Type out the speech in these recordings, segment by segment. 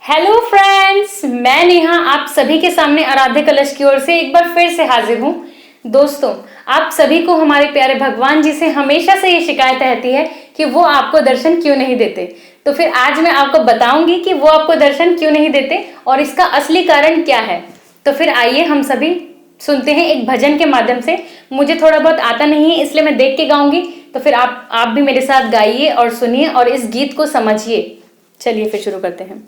Hello friends, मैं नेहा आप सभी के सामने आराध्य कलश की ओर से एक बार फिर से हाजिर हूँ। दोस्तों, आप सभी को हमारे प्यारे भगवान जी से हमेशा से ये शिकायत रहती है कि वो आपको दर्शन क्यों नहीं देते। तो फिर आज मैं आपको बताऊंगी कि वो आपको दर्शन क्यों नहीं देते और इसका असली कारण क्या है। तो फिर आइए हम सभी सुनते हैं एक भजन के माध्यम से। मुझे थोड़ा बहुत आता नहीं है इसलिए मैं देख के गाऊंगी, तो फिर आप भी मेरे साथ गाइए और सुनिए और इस गीत को समझिए। चलिए फिर शुरू करते हैं।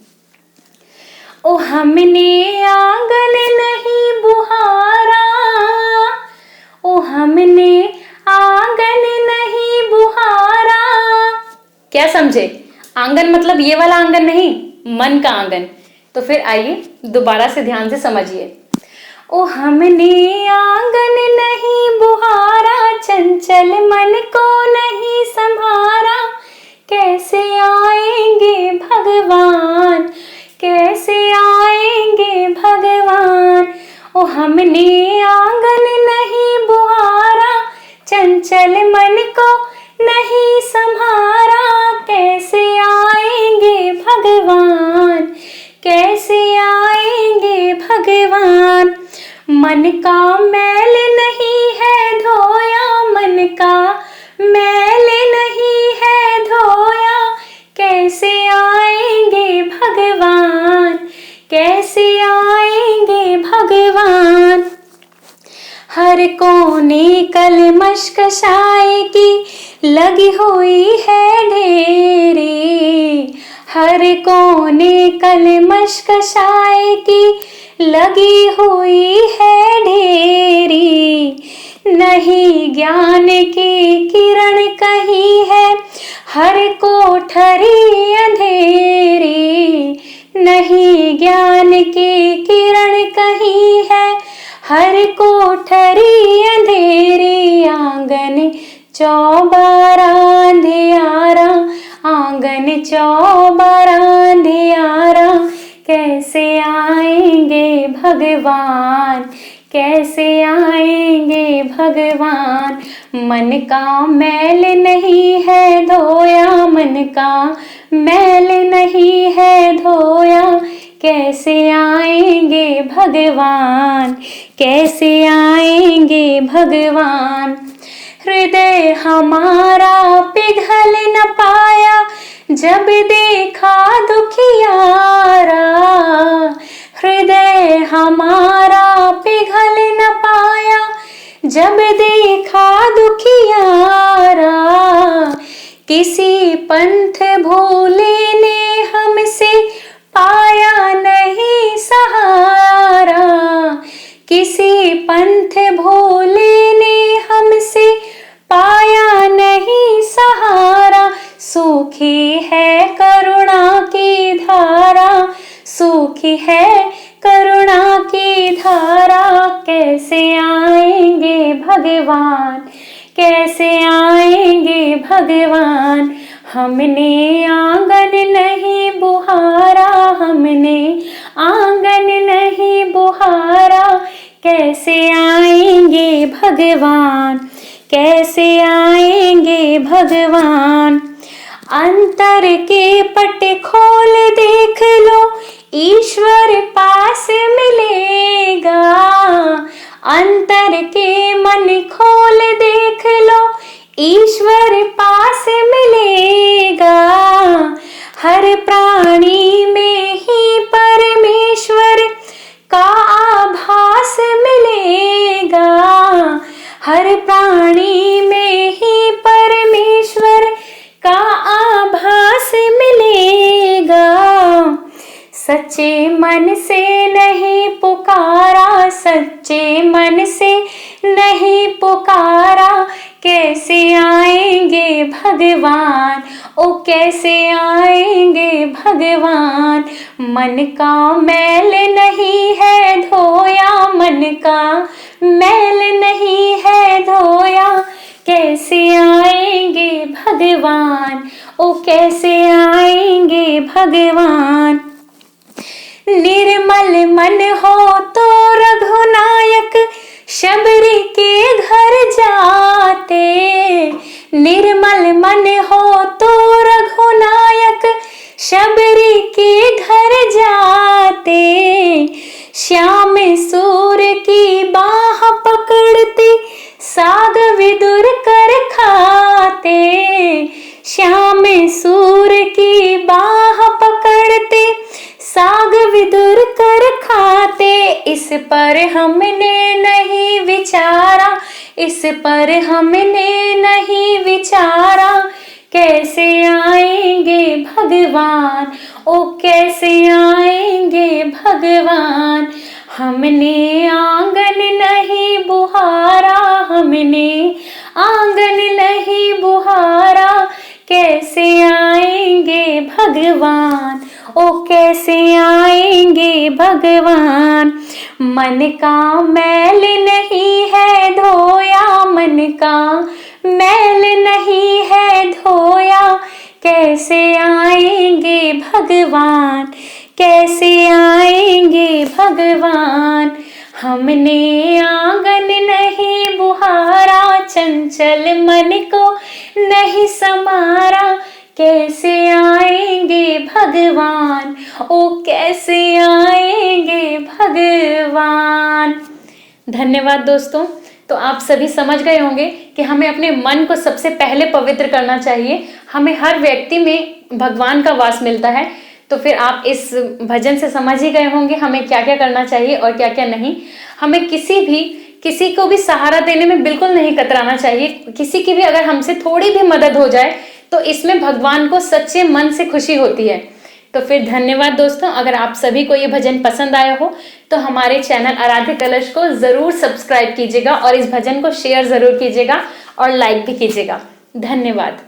ओ हमने आंगन नहीं बुहारा, ओ हमने आंगन नहीं बुहारा। क्या समझे? आंगन मतलब ये वाला आंगन नहीं, मन का आंगन। तो फिर आइए दोबारा से ध्यान से समझिए। ओ हमने आंगन नहीं बुहारा, चंचल मन को नहीं संभारा। कैसे आएंगे भगवान, कैसे आएंगे भगवान। ओ हमने आंगन नहीं बुहारा, चंचल मन को नहीं संभारा। कैसे आएंगे भगवान, कैसे आएंगे भगवान। मन का मैल नहीं है धोया, मन का मैल नहीं है धोया। कैसे आएंगे भगवान, कैसे आएंगे भगवान। हर कोने कलमश कसाए की लगी हुई है ढेरी, हर कोने कलमश कसाए की लगी हुई है ढेरी। नहीं ज्ञान की किरण कहीं है, हर कोठरी अंधेरी। नहीं ज्ञान की किरण कहीं है, हर कोठरी अंधेरी। आंगन चौबारा अंधियारा, आंगन चौबारा अंधियारा। कैसे आएंगे भगवान, कैसे आएंगे भगवान। मन का मैल नहीं है धोया, मन का मैल नहीं है धोया। कैसे आएंगे भगवान, कैसे आएंगे भगवान। हृदय हमारा पिघल न पाया, जब देखा दुखियारा। हृदय हमारा पिघल न पाया, जब देखा दुखियारा। किसी पंथ भोले ने हमसे पाया नहीं सहारा, किसी पंथ भोले ने हमसे पाया नहीं सहारा। सूखी है करुणा की धारा, सूखी है करुणा की धारा। कैसे आएंगे भगवान, कैसे आएंगे भगवान। हमने आंगन नहीं बुहारा, हमने आंगन नहीं बुहारा। कैसे आएंगे भगवान, कैसे आएंगे भगवान। अंतर के पट खोल देख लो, ईश्वर पास मिलेगा। अंतर के मन खोल देख लो, ईश्वर पास मिलेगा। हर प्राणी में ही परमेश्वर का आभास मिलेगा। हर प्राणी में ही परमेश्वर का आभास मिलेगा। सच्चे मन से नहीं पुकारा, सच्चे मन से नहीं पुकारा। कैसे आएंगे भगवान, ओ कैसे आएंगे भगवान। मन का मैल नहीं है धोया, मन का मैल नहीं है धोया। कैसे आएंगे भगवान, ओ कैसे आएंगे भगवान। निर्मल मन हो तो रघुनायक शबरी के घर जाते। निर्मल मन हो तो रघुनायक शबरी के घर जा पर हमने नहीं विचारा, इस पर हमने नहीं विचारा, कैसे आएंगे भगवान, ओ कैसे आएंगे भगवान। हमने आंगन नहीं बुहारा, हमने आंगन नहीं बुहारा, कैसे आएंगे भगवान, ओ कैसे आएंगे भगवान। मन का मैल नहीं है धोया, मन का मैल नहीं है धोया, कैसे आएंगे भगवान, कैसे आएंगे भगवान। हमने आंगन नहीं बुहारा, चंचल मन को नहीं समारा, कैसे आएंगे भगवान, ओ कैसे आएंगे भगवान। धन्यवाद दोस्तों। तो आप सभी समझ गए होंगे कि हमें अपने मन को सबसे पहले पवित्र करना चाहिए। हमें हर व्यक्ति में भगवान का वास मिलता है। तो फिर आप इस भजन से समझ ही गए होंगे हमें क्या क्या करना चाहिए और क्या क्या नहीं। हमें किसी को भी सहारा देने में बिल्कुल नहीं कतराना चाहिए। किसी की भी अगर हमसे थोड़ी भी मदद हो जाए तो इसमें भगवान को सच्चे मन से खुशी होती है। तो फिर धन्यवाद दोस्तों। अगर आप सभी को ये भजन पसंद आया हो तो हमारे चैनल आराध्य कलश को जरूर सब्सक्राइब कीजिएगा और इस भजन को शेयर जरूर कीजिएगा और लाइक भी कीजिएगा। धन्यवाद।